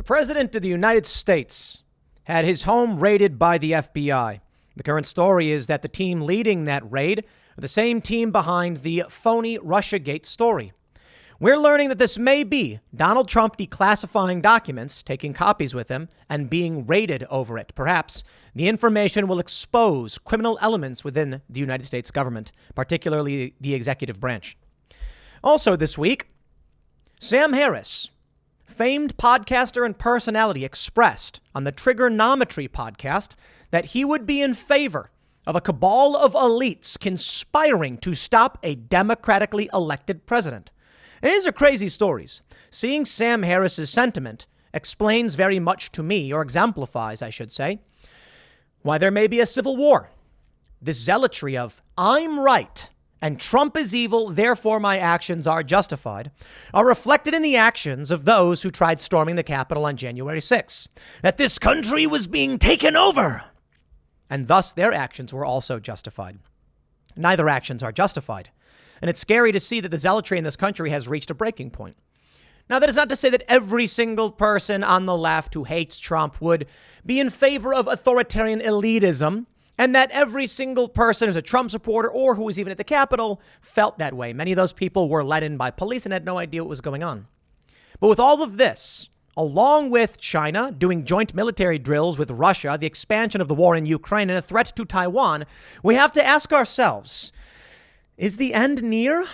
President of the United States had his home raided by the FBI. The current story is that the team leading that raid are the same team behind the phony Russiagate story. We're learning that this may be Donald Trump declassifying documents, taking copies with him, and being raided over it. Perhaps the information will expose criminal elements within the United States government, particularly the executive branch. Also this week, Sam Harris, famed podcaster and personality, expressed on the Trigonometry podcast that he would be in favor of a cabal of elites conspiring to stop a democratically elected president. And these are crazy stories. Seeing Sam Harris's sentiment explains very much to me, or exemplifies, I should say, why there may be a civil war. This zealotry of I'm right and Trump is evil, therefore my actions are justified, are reflected in the actions of those who tried storming the Capitol on January 6th. That this country was being taken over. And thus their actions were also justified. Neither actions are justified. And it's scary to see that the zealotry in this country has reached a breaking point. Now, that is not to say that every single person on the left who hates Trump would be in favor of authoritarian elitism, and that every single person who's a Trump supporter or who was even at the Capitol felt that way. Many of those people were let in by police and had no idea what was going on. But with all of this, along with China doing joint military drills with Russia, the expansion of the war in Ukraine, and a threat to Taiwan, we have to ask ourselves, is the end near?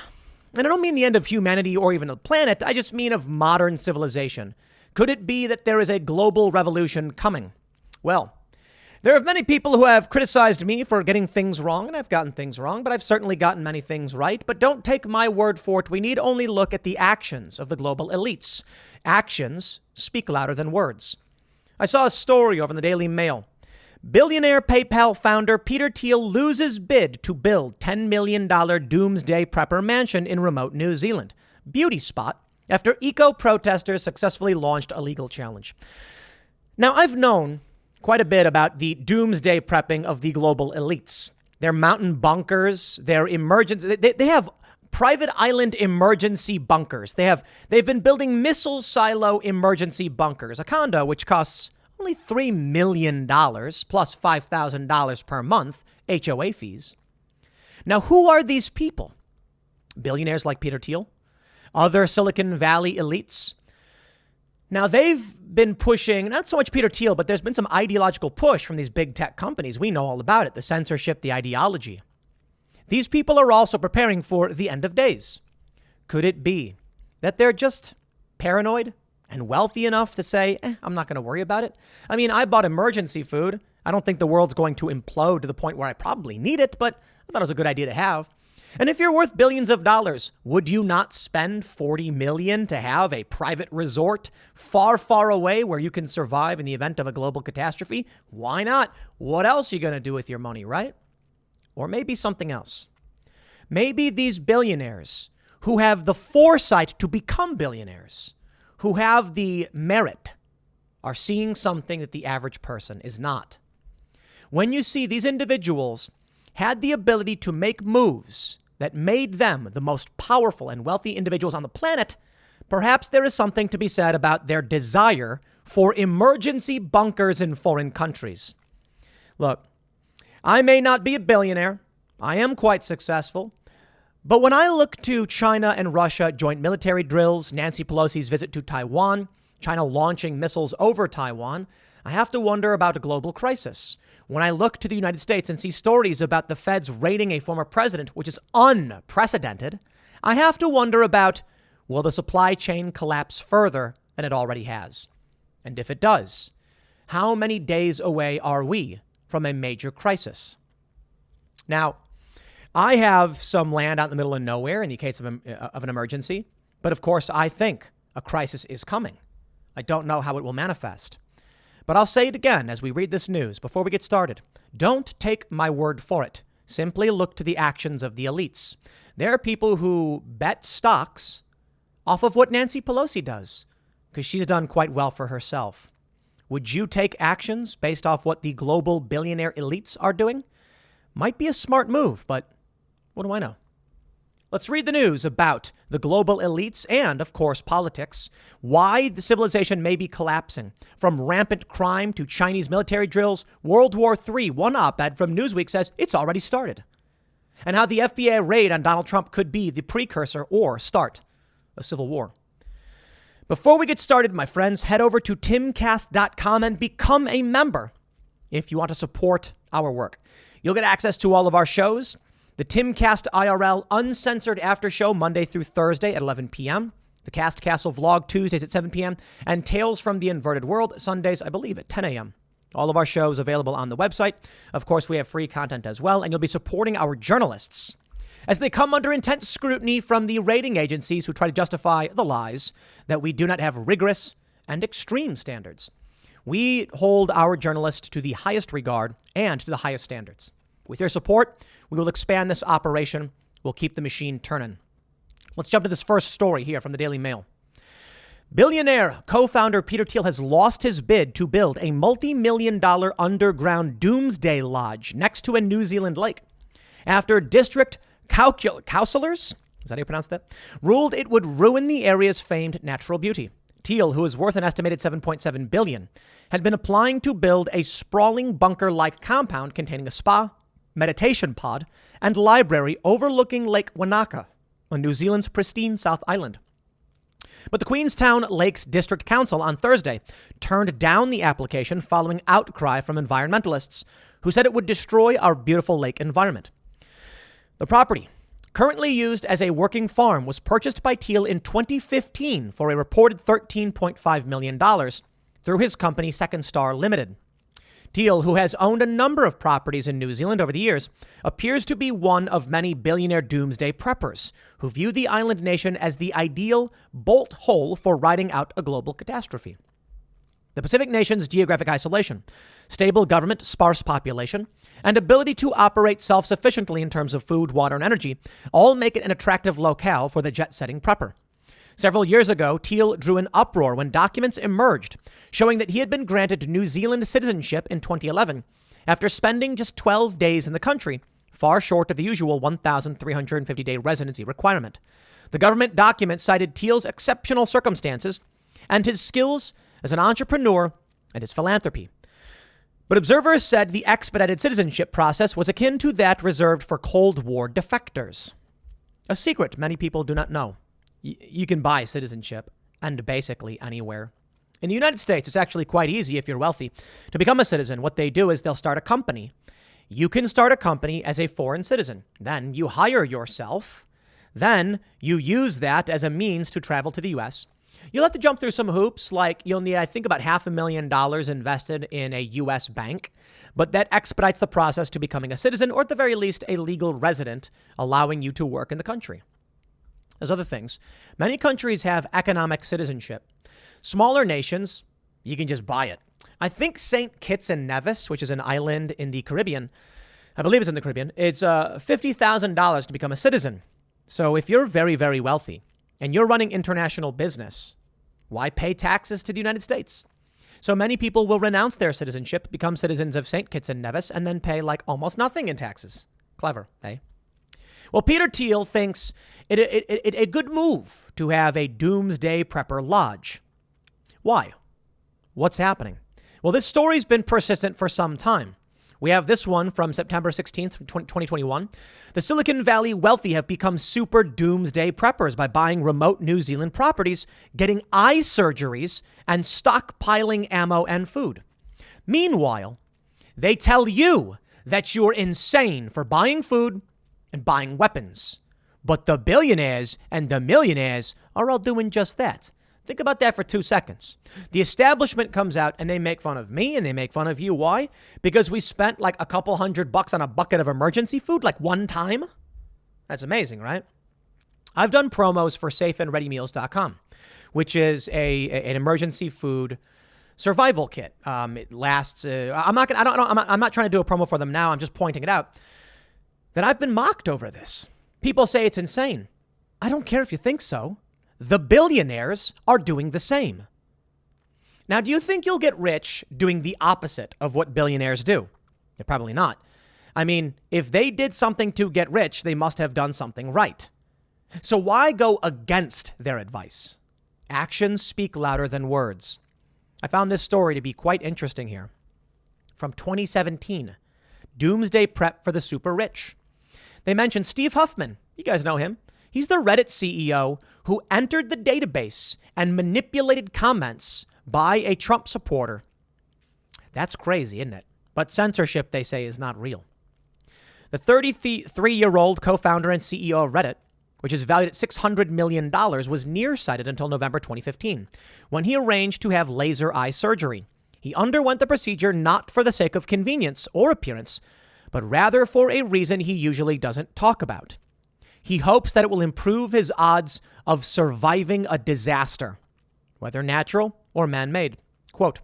And I don't mean the end of humanity or even the planet. I just mean of modern civilization. Could it be that there is a global revolution coming? Well, there are many people who have criticized me for getting things wrong, and I've gotten things wrong, but I've certainly gotten many things right. But don't take my word for it. We need only look at the actions of the global elites. Actions speak louder than words. I saw a story over in the Daily Mail. Billionaire PayPal founder Peter Thiel loses bid to build $10 million Doomsday prepper mansion in remote New Zealand. Beauty spot after eco-protesters successfully launched a legal challenge. Now, I've known quite a bit about the doomsday prepping of the global elites. Their mountain bunkers, their emergency, they have private island emergency bunkers. They've been building missile silo emergency bunkers, a condo which costs only $3 million plus $5,000 per month HOA fees. Now, who are these people? Billionaires like Peter Thiel? Other Silicon Valley elites? Now, they've been pushing, not so much Peter Thiel, but there's been some ideological push from these big tech companies. We know all about it, the censorship, the ideology. These people are also preparing for the end of days. Could it be that they're just paranoid and wealthy enough to say, I'm not going to worry about it? I mean, I bought emergency food. I don't think the world's going to implode to the point where I probably need it, but I thought it was a good idea to have. And if you're worth billions of dollars, would you not spend $40 million to have a private resort far, far away where you can survive in the event of a global catastrophe? Why not? What else are you going to do with your money, right? Or maybe something else. Maybe these billionaires who have the foresight to become billionaires, who have the merit, are seeing something that the average person is not. When you see these individuals had the ability to make moves that made them the most powerful and wealthy individuals on the planet, perhaps there is something to be said about their desire for emergency bunkers in foreign countries. Look, I may not be a billionaire. I am quite successful. But when I look to China and Russia joint military drills, Nancy Pelosi's visit to Taiwan, China launching missiles over Taiwan, I have to wonder about a global crisis. When I look to the United States and see stories about the feds raiding a former president, which is unprecedented, I have to wonder about, will the supply chain collapse further than it already has? And if it does, how many days away are we from a major crisis? Now, I have some land out in the middle of nowhere in the case of an emergency, but of course I think a crisis is coming. I don't know how it will manifest. But I'll say it again as we read this news before we get started. Don't take my word for it. Simply look to the actions of the elites. There are people who bet stocks off of what Nancy Pelosi does, because she's done quite well for herself. Would you take actions based off what the global billionaire elites are doing? Might be a smart move, but what do I know? Let's read the news about the global elites and, of course, politics, why the civilization may be collapsing. From rampant crime to Chinese military drills, World War III, one op-ed from Newsweek says it's already started. And how the FBI raid on Donald Trump could be the precursor or start of civil war. Before we get started, my friends, head over to timcast.com and become a member if you want to support our work. You'll get access to all of our shows. The Timcast IRL Uncensored After Show Monday through Thursday at 11 p.m. The Cast Castle Vlog Tuesdays at 7 p.m. And Tales from the Inverted World Sundays, I believe, at 10 a.m. All of our shows available on the website. Of course, we have free content as well, and you'll be supporting our journalists as they come under intense scrutiny from the rating agencies who try to justify the lies that we do not have rigorous and extreme standards. We hold our journalists to the highest regard and to the highest standards. With your support, we will expand this operation. We'll keep the machine turning. Let's jump to this first story here from the Daily Mail. Billionaire co-founder Peter Thiel has lost his bid to build a multi-million-dollar underground Doomsday lodge next to a New Zealand lake after district councillors, is that how you pronounce that, ruled it would ruin the area's famed natural beauty. Thiel, who is worth an estimated $7.7 billion, had been applying to build a sprawling bunker-like compound containing a spa, meditation pod, and library overlooking Lake Wanaka on New Zealand's pristine South Island. But the Queenstown Lakes District Council on Thursday turned down the application following outcry from environmentalists who said it would destroy our beautiful lake environment. The property, currently used as a working farm, was purchased by Thiel in 2015 for a reported $13.5 million through his company Second Star Limited. Thiel, who has owned a number of properties in New Zealand over the years, appears to be one of many billionaire doomsday preppers who view the island nation as the ideal bolt hole for riding out a global catastrophe. The Pacific nation's geographic isolation, stable government, sparse population, and ability to operate self-sufficiently in terms of food, water, and energy all make it an attractive locale for the jet-setting prepper. Several years ago, Thiel drew an uproar when documents emerged showing that he had been granted New Zealand citizenship in 2011 after spending just 12 days in the country, far short of the usual 1,350-day residency requirement. The government document cited Thiel's exceptional circumstances and his skills as an entrepreneur and his philanthropy. But observers said the expedited citizenship process was akin to that reserved for Cold War defectors. A secret many people do not know. You can buy citizenship and basically anywhere. In the United States, it's actually quite easy if you're wealthy to become a citizen. What they do is they'll start a company. You can start a company as a foreign citizen. Then you hire yourself. Then you use that as a means to travel to the U.S. You'll have to jump through some hoops, like you'll need, I think, about $500,000 invested in a U.S. bank. But that expedites the process to becoming a citizen, or at the very least, a legal resident, allowing you to work in the country. There's other things. Many countries have economic citizenship. Smaller nations, you can just buy it. I think St. Kitts and Nevis, which is an island in the Caribbean, I believe it's in the Caribbean, it's $50,000 to become a citizen. So if you're very, very wealthy and you're running international business, why pay taxes to the United States? So many people will renounce their citizenship, become citizens of St. Kitts and Nevis, and then pay like almost nothing in taxes. Clever, eh? Well, Peter Thiel thinks it a good move to have a doomsday prepper lodge. Why? What's happening? Well, this story's been persistent for some time. We have this one from September 16th, 2021. The Silicon Valley wealthy have become super doomsday preppers by buying remote New Zealand properties, getting eye surgeries, and stockpiling ammo and food. Meanwhile, they tell you that you're insane for buying food and buying weapons. But the billionaires and the millionaires are all doing just that. Think about that for 2 seconds. The establishment comes out and they make fun of me and they make fun of you. Why? Because we spent like a couple $100 on a bucket of emergency food like one time. That's amazing, right? I've done promos for safeandreadymeals.com, which is an emergency food survival kit. It lasts. I'm not trying to do a promo for them now. I'm just pointing it out that I've been mocked over this. People say it's insane. I don't care if you think so. The billionaires are doing the same. Now, do you think you'll get rich doing the opposite of what billionaires do? You're probably not. I mean, if they did something to get rich, they must have done something right. So why go against their advice? Actions speak louder than words. I found this story to be quite interesting here. From 2017, Doomsday Prep for the Super Rich. They mentioned Steve Huffman. You guys know him. He's the Reddit CEO who entered the database and manipulated comments by a Trump supporter. That's crazy, isn't it? But censorship, they say, is not real. The 33-year-old co-founder and CEO of Reddit, which is valued at $600 million, was nearsighted until November 2015, when he arranged to have laser eye surgery. He underwent the procedure not for the sake of convenience or appearance, but rather for a reason he usually doesn't talk about. He hopes that it will improve his odds of surviving a disaster, whether natural or man-made. Quote,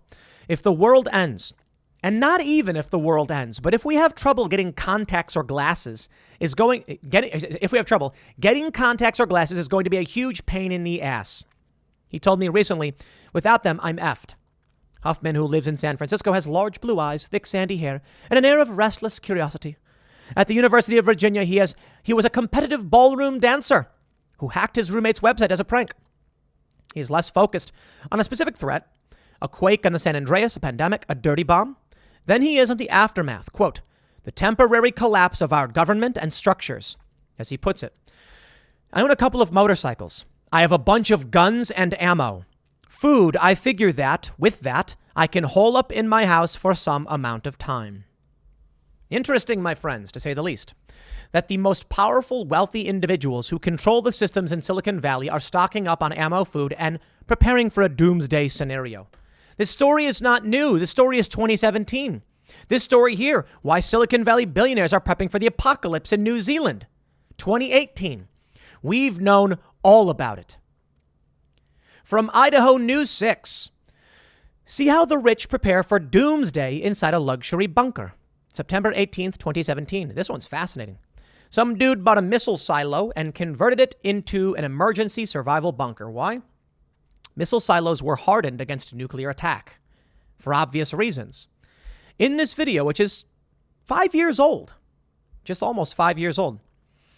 if the world ends, and not even if the world ends, but if we have trouble getting contacts or glasses getting contacts or glasses is going to be a huge pain in the ass. He told me recently, without them, I'm effed. Huffman, who lives in San Francisco, has large blue eyes, thick sandy hair, and an air of restless curiosity. At the University of Virginia, he was a competitive ballroom dancer who hacked his roommate's website as a prank. He's less focused on a specific threat, a quake on the San Andreas, a pandemic, a dirty bomb, than he is on the aftermath. Quote, the temporary collapse of our government and structures, as he puts it. I own a couple of motorcycles. I have a bunch of guns and ammo. Food, I figure that, with that, I can hole up in my house for some amount of time. Interesting, my friends, to say the least, that the most powerful, wealthy individuals who control the systems in Silicon Valley are stocking up on ammo, food, and preparing for a doomsday scenario. This story is not new. This story is 2017. This story here, why Silicon Valley billionaires are prepping for the apocalypse in New Zealand. 2018. We've known all about it. From Idaho News 6. See how the rich prepare for doomsday inside a luxury bunker. September 18th, 2017. This one's fascinating. Some dude bought a missile silo and converted it into an emergency survival bunker. Why? Missile silos were hardened against nuclear attack for obvious reasons. In this video, which is 5 years old, just almost 5 years old,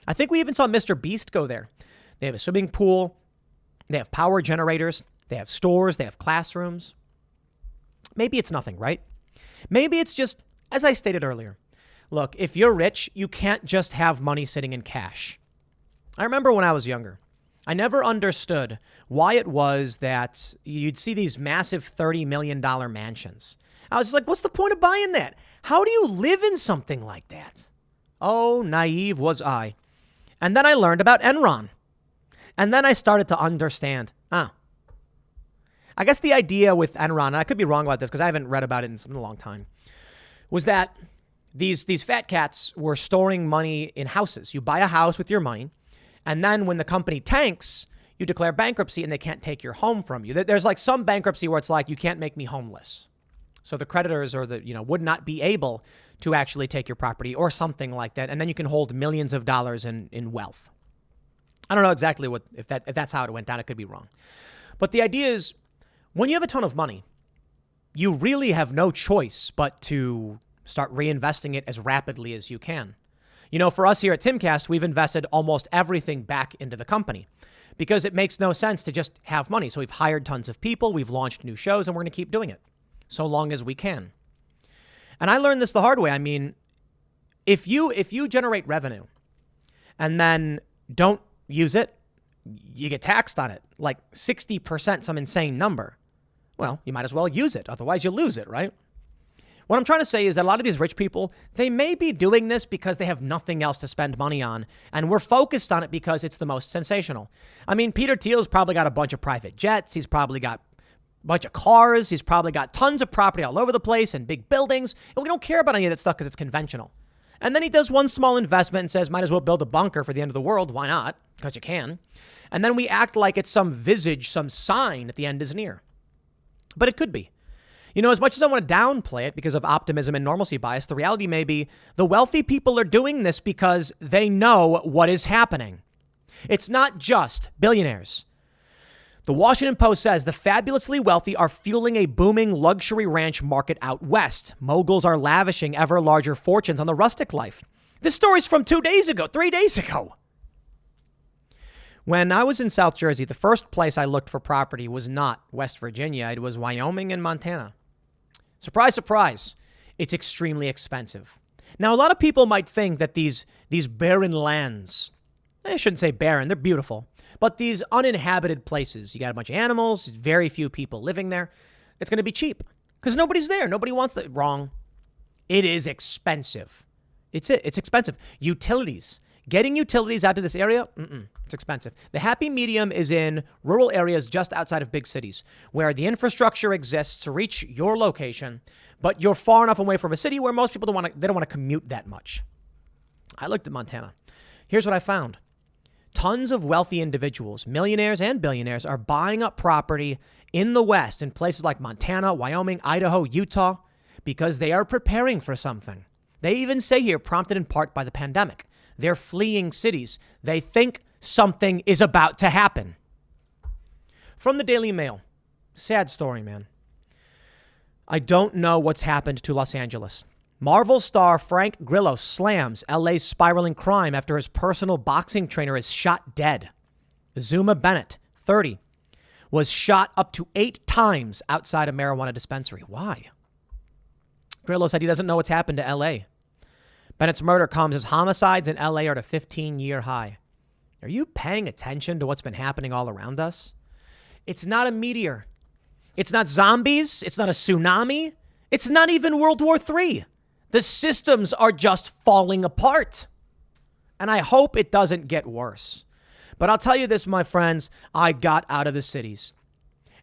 I think we even saw Mr. Beast go there. They have a swimming pool. They have power generators. They have stores. They have classrooms. Maybe it's nothing, right? Maybe it's just, as I stated earlier, look, if you're rich, you can't just have money sitting in cash. I remember when I was younger, I never understood why it was that you'd see these massive $30 million mansions. I was just like, what's the point of buying that? How do you live in something like that? Oh, naive was I. And then I learned about Enron. And then I started to understand. I guess the idea with Enron, and I could be wrong about this because I haven't read about it in a long time, was that these fat cats were storing money in houses. You buy a house with your money, and then when the company tanks, you declare bankruptcy and they can't take your home from you. There's like some bankruptcy where it's like, you can't make me homeless. So the creditors or would not be able to actually take your property or something like that. And then you can hold millions of dollars in wealth. I don't know exactly if that's how it went down. It could be wrong. But the idea is when you have a ton of money, you really have no choice but to start reinvesting it as rapidly as you can. For us here at Timcast, we've invested almost everything back into the company because it makes no sense to just have money. So we've hired tons of people, we've launched new shows, and we're going to keep doing it so long as we can. And I learned this the hard way. I mean, if you generate revenue and then don't use it, you get taxed on it, like 60%, some insane number. Well, you might as well use it. Otherwise, you lose it, right? What I'm trying to say is that a lot of these rich people, they may be doing this because they have nothing else to spend money on. And we're focused on it because it's the most sensational. I mean, Peter Thiel's probably got a bunch of private jets. He's probably got a bunch of cars. He's probably got tons of property all over the place and big buildings. And we don't care about any of that stuff because it's conventional. And then he does one small investment and says, might as well build a bunker for the end of the world. Why not? Because you can. And then we act like it's some visage, some sign that the end is near. But it could be. As much as I want to downplay it because of optimism and normalcy bias, the reality may be the wealthy people are doing this because they know what is happening. It's not just billionaires. The Washington Post says the fabulously wealthy are fueling a booming luxury ranch market out west. Moguls are lavishing ever larger fortunes on the rustic life. This story's from 3 days ago. When I was in South Jersey, the first place I looked for property was not West Virginia. It was Wyoming and Montana. Surprise, surprise. It's extremely expensive. Now, a lot of people might think that these barren lands, I shouldn't say barren, they're beautiful, but these uninhabited places, you got a bunch of animals, very few people living there, it's going to be cheap because nobody's there. Nobody wants that. Wrong. It is expensive. It's expensive. Utilities. Getting utilities out to this area, it's expensive. The happy medium is in rural areas just outside of big cities where the infrastructure exists to reach your location, but you're far enough away from a city where most people don't want to commute that much. I looked at Montana. Here's what I found. Tons of wealthy individuals, millionaires and billionaires, are buying up property in the West in places like Montana, Wyoming, Idaho, Utah, because they are preparing for something. They even say here, prompted in part by the pandemic, they're fleeing cities. They think something is about to happen. From the Daily Mail. Sad story, man. I don't know what's happened to Los Angeles. Marvel star Frank Grillo slams LA's spiraling crime after his personal boxing trainer is shot dead. Zuma Bennett, 30, was shot up to 8 times outside a marijuana dispensary. Why? Grillo said he doesn't know what's happened to LA. Bennett's murder comes as homicides in LA are at a 15-year high. Are you paying attention to what's been happening all around us? It's not a meteor. It's not zombies. It's not a tsunami. It's not even World War III. The systems are just falling apart. And I hope it doesn't get worse. But I'll tell you this, my friends, I got out of the cities.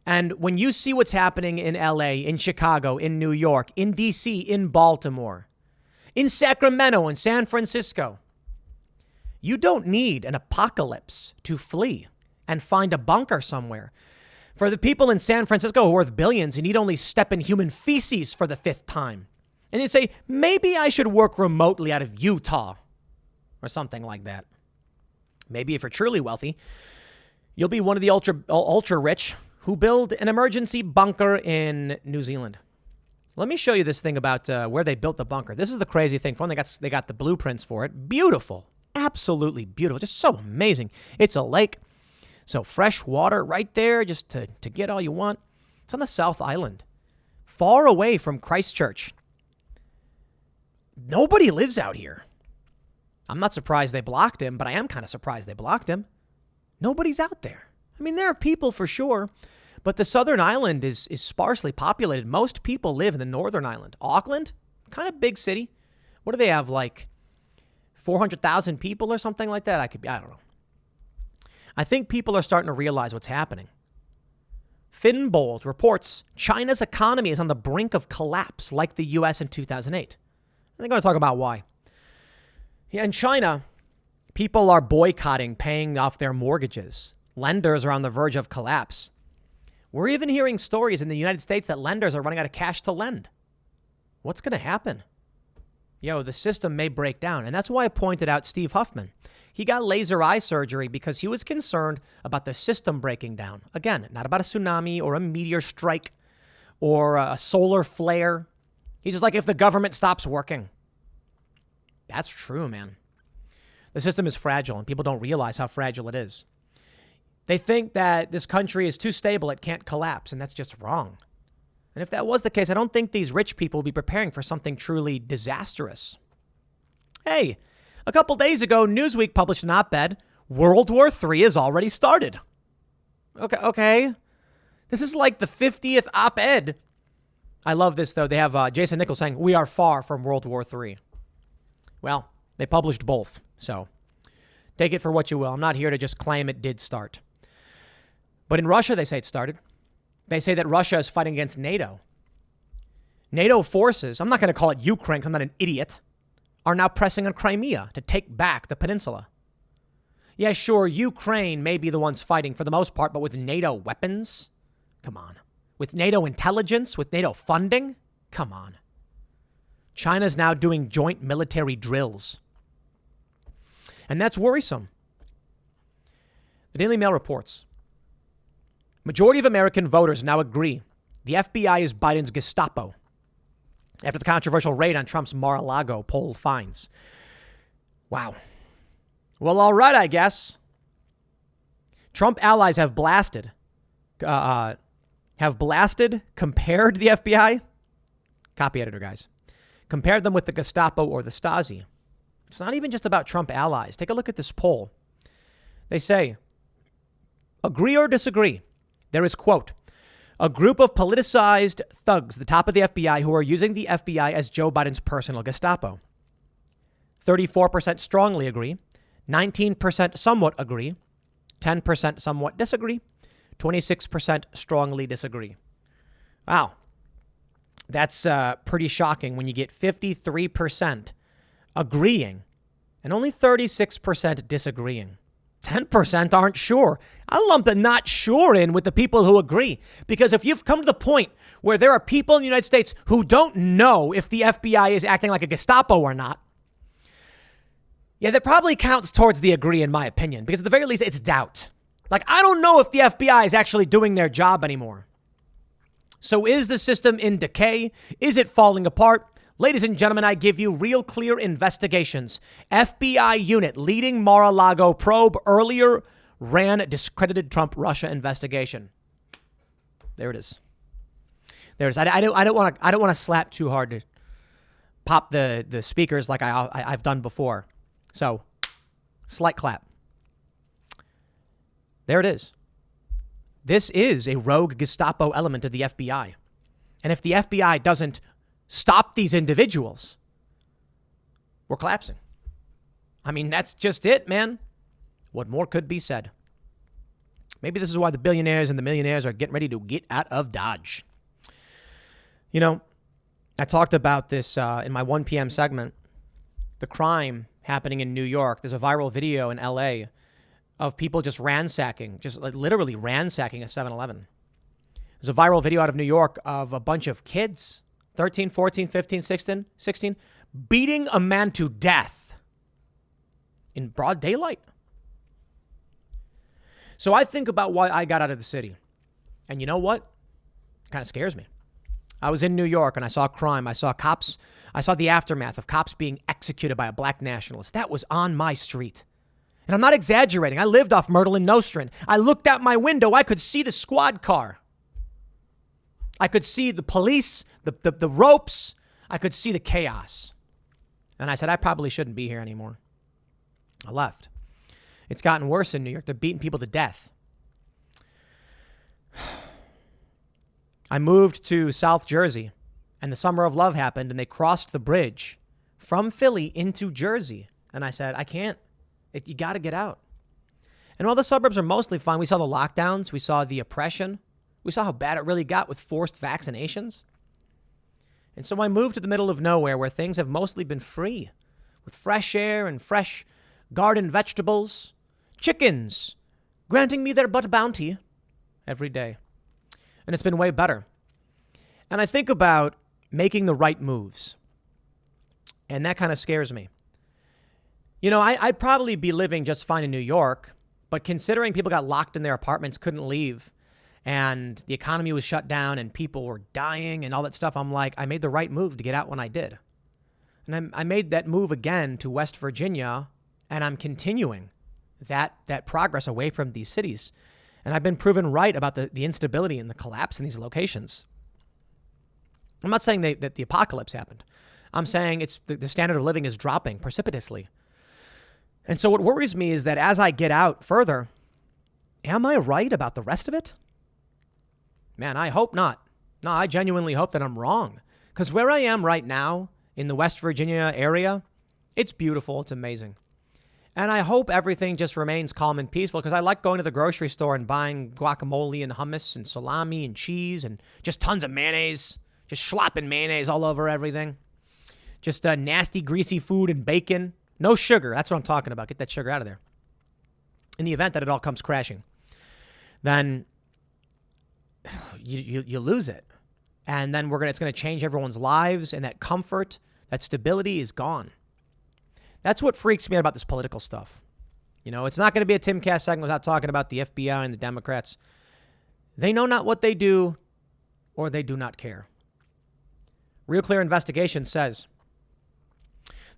And when you see what's happening in LA, in Chicago, in New York, in DC, in Baltimore, in Sacramento and San Francisco, you don't need an apocalypse to flee and find a bunker somewhere. For the people in San Francisco who are worth billions, you need only step in human feces for the 5th time. And they say, maybe I should work remotely out of Utah or something like that. Maybe if you're truly wealthy, you'll be one of the ultra rich who build an emergency bunker in New Zealand. Let me show you this thing about where they built the bunker. This is the crazy thing. For one, they got the blueprints for it. Beautiful. Absolutely beautiful. Just so amazing. It's a lake. So fresh water right there just to get all you want. It's on the South Island. Far away from Christchurch. Nobody lives out here. I'm not surprised they blocked him, but I am kind of surprised they blocked him. Nobody's out there. I mean, there are people for sure. But the southern island is sparsely populated. Most people live in the northern island. Auckland, kind of big city. What do they have, like 400,000 people or something like that? I don't know. I think people are starting to realize what's happening. Finbold reports China's economy is on the brink of collapse like the U.S. in 2008. And they're going to talk about why. Yeah, in China, people are boycotting paying off their mortgages. Lenders are on the verge of collapse. We're even hearing stories in the United States that lenders are running out of cash to lend. What's going to happen? The system may break down. And that's why I pointed out Steve Huffman. He got laser eye surgery because he was concerned about the system breaking down. Again, not about a tsunami or a meteor strike or a solar flare. He's just like, if the government stops working. That's true, man. The system is fragile and people don't realize how fragile it is. They think that this country is too stable, it can't collapse, and that's just wrong. And if that was the case, I don't think these rich people would be preparing for something truly disastrous. Hey, a couple days ago, Newsweek published an op-ed, World War III has already started. Okay. This is like the 50th op-ed. I love this, though. They have Jason Nichols saying, we are far from World War III. Well, they published both, so take it for what you will. I'm not here to just claim it did start. But in Russia, they say it started. They say that Russia is fighting against NATO. NATO forces, I'm not going to call it Ukraine because I'm not an idiot, are now pressing on Crimea to take back the peninsula. Yeah, sure, Ukraine may be the ones fighting for the most part, but with NATO weapons? Come on. With NATO intelligence? With NATO funding? Come on. China's now doing joint military drills. And that's worrisome. The Daily Mail reports, majority of American voters now agree the FBI is Biden's Gestapo after the controversial raid on Trump's Mar-a-Lago poll finds. Wow. Well, all right, I guess. Trump allies have blasted, compared the FBI. Copy editor, guys. Compared them with the Gestapo or the Stasi. It's not even just about Trump allies. Take a look at this poll. They say, agree or disagree? There is, quote, a group of politicized thugs, the top of the FBI, who are using the FBI as Joe Biden's personal Gestapo. 34% strongly agree. 19% somewhat agree. 10% somewhat disagree. 26% strongly disagree. Wow. That's pretty shocking when you get 53% agreeing and only 36% disagreeing. 10% aren't sure. I lump the not sure in with the people who agree. Because if you've come to the point where there are people in the United States who don't know if the FBI is acting like a Gestapo or not, yeah, that probably counts towards the agree, in my opinion. Because at the very least, it's doubt. Like, I don't know if the FBI is actually doing their job anymore. So is the system in decay? Is it falling apart? Ladies and gentlemen, I give you real clear investigations. FBI unit leading Mar-a-Lago probe earlier ran discredited Trump-Russia investigation. There it is. There's. I don't want to slap too hard to pop the speakers like I've done before. So, slight clap. There it is. This is a rogue Gestapo element of the FBI. And if the FBI doesn't stop these individuals, we're collapsing. I mean, that's just it, man. What more could be said? Maybe this is why the billionaires and the millionaires are getting ready to get out of Dodge. You know, I talked about this in my 1 p.m. segment. The crime happening in New York. There's a viral video in L.A. of people just ransacking, just like literally ransacking a 7-Eleven. There's a viral video out of New York of a bunch of kids, 13, 14, 15, 16, beating a man to death in broad daylight. So I think about why I got out of the city. And you know what? It kind of scares me. I was in New York and I saw crime. I saw cops. I saw the aftermath of cops being executed by a black nationalist. That was on my street. And I'm not exaggerating. I lived off Myrtle and Nostrand. I looked out my window. I could see the squad car. I could see the police, the ropes. I could see the chaos. And I said, I probably shouldn't be here anymore. I left. It's gotten worse in New York. They're beating people to death. I moved to South Jersey, and the Summer of Love happened, and they crossed the bridge from Philly into Jersey. And I said, I can't. You got to get out. And while the suburbs are mostly fine, we saw the lockdowns. We saw the oppression. We saw how bad it really got with forced vaccinations. And so I moved to the middle of nowhere where things have mostly been free, with fresh air and fresh garden vegetables, chickens, granting me their butt bounty every day. And it's been way better. And I think about making the right moves. And that kind of scares me. You know, I'd probably be living just fine in New York, but considering people got locked in their apartments, couldn't leave, and the economy was shut down and people were dying and all that stuff, I'm like, I made the right move to get out when I did. And I made that move again to West Virginia, and I'm continuing that progress away from these cities. And I've been proven right about the instability and the collapse in these locations. I'm not saying that the apocalypse happened. I'm saying it's the standard of living is dropping precipitously. And so what worries me is that as I get out further, am I right about the rest of it? Man, I hope not. No, I genuinely hope that I'm wrong. Because where I am right now in the West Virginia area, it's beautiful. It's amazing. And I hope everything just remains calm and peaceful because I like going to the grocery store and buying guacamole and hummus and salami and cheese and just tons of mayonnaise, just slopping mayonnaise all over everything. Just nasty, greasy food and bacon. No sugar. That's what I'm talking about. Get that sugar out of there. In the event that it all comes crashing, then you lose it. And then it's going to change everyone's lives, and that comfort, that stability is gone. That's what freaks me out about this political stuff. You know, it's not going to be a Timcast segment without talking about the FBI and the Democrats. They know not what they do, or they do not care. Real Clear Investigation says,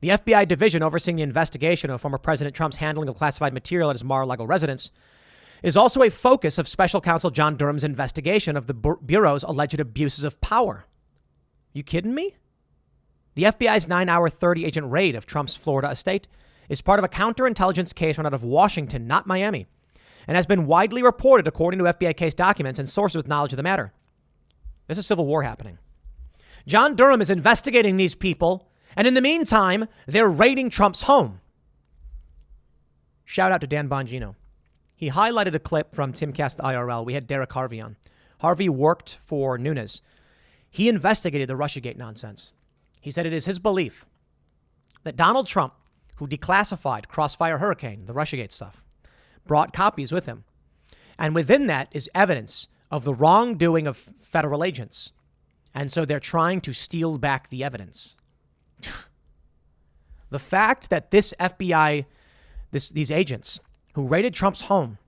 the FBI division overseeing the investigation of former President Trump's handling of classified material at his Mar-a-Lago residence is also a focus of Special Counsel John Durham's investigation of the Bureau's alleged abuses of power. You kidding me? The FBI's 9-hour 30-agent raid of Trump's Florida estate is part of a counterintelligence case run out of Washington, not Miami, and has been widely reported according to FBI case documents and sources with knowledge of the matter. There's a civil war happening. John Durham is investigating these people, and in the meantime, they're raiding Trump's home. Shout out to Dan Bongino. He highlighted a clip from Timcast IRL. We had Derek Harvey on. Harvey worked for Nunes. He investigated the Russiagate nonsense. He said it is his belief that Donald Trump, who declassified Crossfire Hurricane, the Russiagate stuff, brought copies with him. And within that is evidence of the wrongdoing of federal agents. And so they're trying to steal back the evidence. The fact that this FBI, these agents who raided Trump's home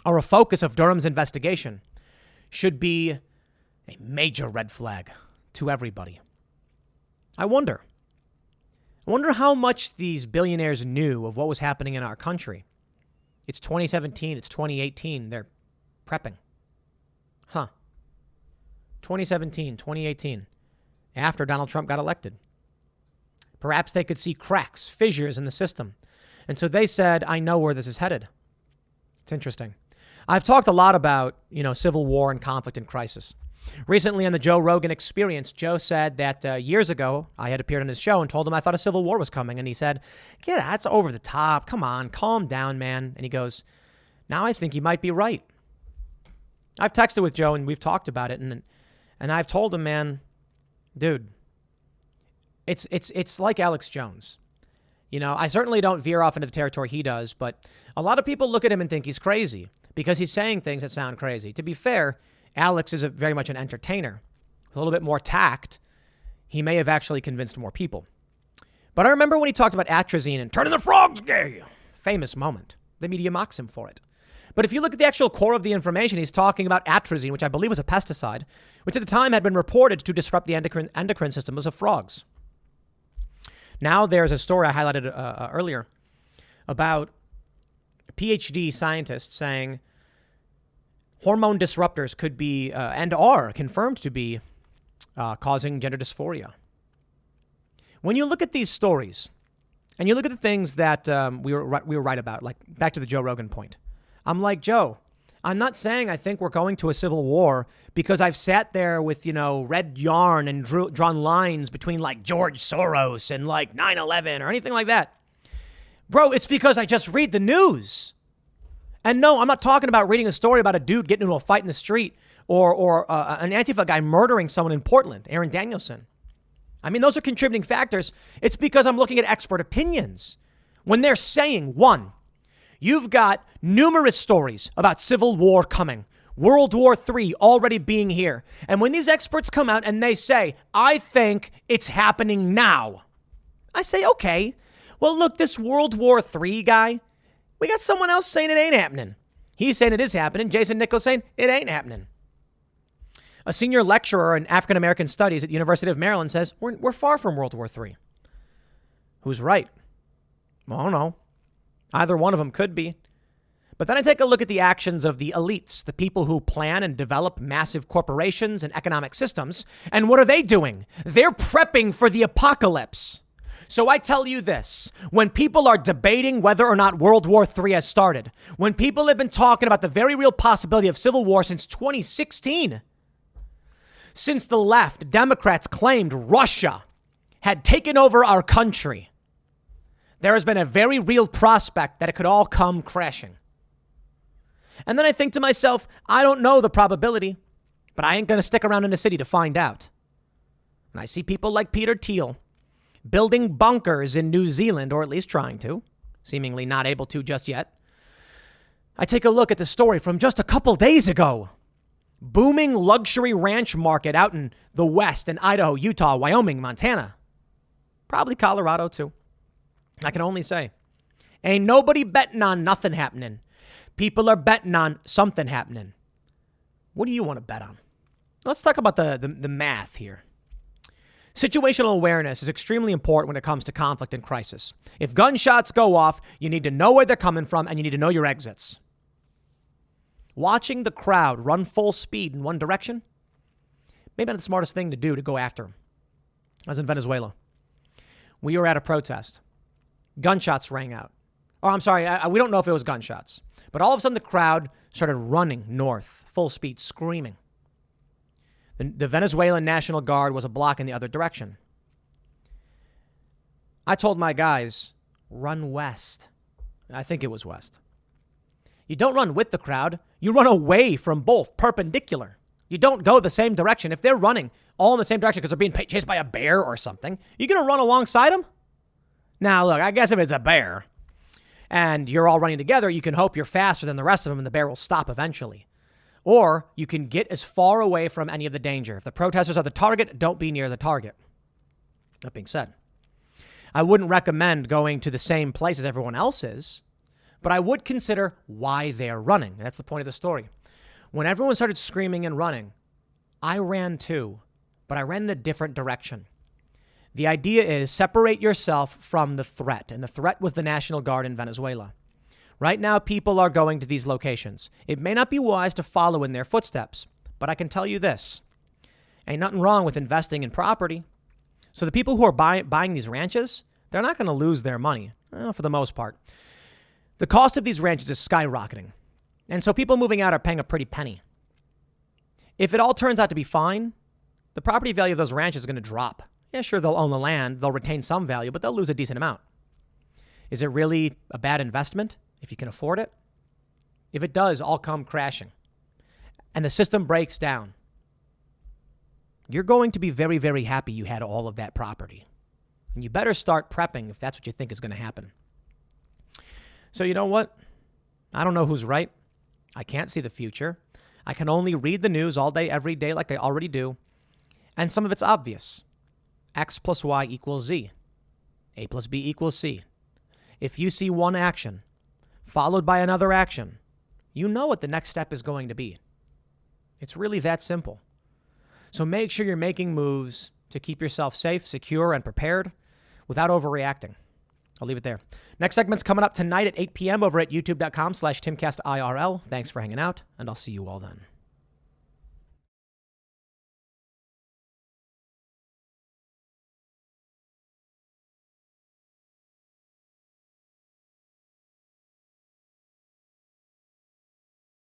are a focus of Durham's investigation should be a major red flag to everybody. I wonder how much these billionaires knew of what was happening in our country. It's 2017. It's 2018. They're prepping. 2017, 2018, after Donald Trump got elected. Perhaps they could see cracks, fissures in the system. And so they said, I know where this is headed. It's interesting. I've talked a lot about, civil war and conflict and crisis. Recently on the Joe Rogan Experience, Joe said that years ago, I had appeared on his show and told him I thought a civil war was coming. And he said, yeah, that's over the top. Come on, calm down, man. And he goes, now I think he might be right. I've texted with Joe and we've talked about it. And I've told him, man, dude, it's like Alex Jones. I certainly don't veer off into the territory he does, but a lot of people look at him and think he's crazy because he's saying things that sound crazy. To be fair, Alex is very much an entertainer. With a little bit more tact, he may have actually convinced more people. But I remember when he talked about atrazine and turning the frogs gay. Famous moment. The media mocks him for it. But if you look at the actual core of the information, he's talking about atrazine, which I believe was a pesticide, which at the time had been reported to disrupt the endocrine systems of frogs. Now there's a story I highlighted earlier about PhD scientists saying hormone disruptors could be and are confirmed to be causing gender dysphoria. When you look at these stories and you look at the things that we were right about, like back to the Joe Rogan point, I'm like, Joe, I'm not saying I think we're going to a civil war because I've sat there with, red yarn and drawn lines between like George Soros and like 9/11 or anything like that. Bro, it's because I just read the news. And no, I'm not talking about reading a story about a dude getting into a fight in the street or an Antifa guy murdering someone in Portland, Aaron Danielson. I mean, those are contributing factors. It's because I'm looking at expert opinions. When they're saying, one, you've got numerous stories about civil war coming, World War III already being here. And when these experts come out and they say, I think it's happening now, I say, okay, well, look, this World War III guy, we got someone else saying it ain't happening. He's saying it is happening. Jason Nichols saying it ain't happening. A senior lecturer in African-American studies at the University of Maryland says we're far from World War III. Who's right? I don't know. Either one of them could be. But then I take a look at the actions of the elites, the people who plan and develop massive corporations and economic systems. And what are they doing? They're prepping for the apocalypse. So I tell you this, when people are debating whether or not World War III has started, when people have been talking about the very real possibility of civil war since 2016, since the left, Democrats claimed Russia had taken over our country, there has been a very real prospect that it could all come crashing. And then I think to myself, I don't know the probability, but I ain't going to stick around in the city to find out. And I see people like Peter Thiel building bunkers in New Zealand, or at least trying to, seemingly not able to just yet. I take a look at the story from just a couple days ago. Booming luxury ranch market out in the West in Idaho, Utah, Wyoming, Montana. Probably Colorado too. I can only say. Ain't nobody betting on nothing happening. People are betting on something happening. What do you want to bet on? Let's talk about the math here. Situational awareness is extremely important when it comes to conflict and crisis. If gunshots go off, you need to know where they're coming from and you need to know your exits. Watching the crowd run full speed in one direction, maybe not the smartest thing to do to go after him. I was in Venezuela. We were at a protest. Gunshots rang out. Oh, I'm sorry. We don't know if it was gunshots. But all of a sudden, the crowd started running north, full speed, screaming. The Venezuelan National Guard was a block in the other direction. I told my guys, run west. I think it was west. You don't run with the crowd. You run away from both, perpendicular. You don't go the same direction. If they're running all in the same direction because they're being chased by a bear or something, you're going to run alongside them? Now, look, I guess if it's a bear and you're all running together, you can hope you're faster than the rest of them and the bear will stop eventually. Or you can get as far away from any of the danger. If the protesters are the target, don't be near the target. That being said, I wouldn't recommend going to the same place as everyone else is, but I would consider why they're running. That's the point of the story. When everyone started screaming and running, I ran too, but I ran in a different direction. The idea is separate yourself from the threat, and the threat was the National Guard in Venezuela. Right now, people are going to these locations. It may not be wise to follow in their footsteps, but I can tell you this. Ain't nothing wrong with investing in property. So the people who are buying these ranches, they're not going to lose their money, for the most part. The cost of these ranches is skyrocketing. And so people moving out are paying a pretty penny. If it all turns out to be fine, the property value of those ranches is going to drop. Yeah, sure, they'll own the land. They'll retain some value, but they'll lose a decent amount. Is it really a bad investment if you can afford it? If it does, all come crashing and the system breaks down, you're going to be very, very happy you had all of that property. And you better start prepping if that's what you think is going to happen. So you know what? I don't know who's right. I can't see the future. I can only read the news all day, every day, like I already do. And some of it's obvious. X plus Y equals Z. A plus B equals C. If you see one action followed by another action, you know what the next step is going to be. It's really that simple. So make sure you're making moves to keep yourself safe, secure, and prepared without overreacting. I'll leave it there. Next segment's coming up tonight at 8 p.m. over at youtube.com/TimCastIRL. Thanks for hanging out, and I'll see you all then.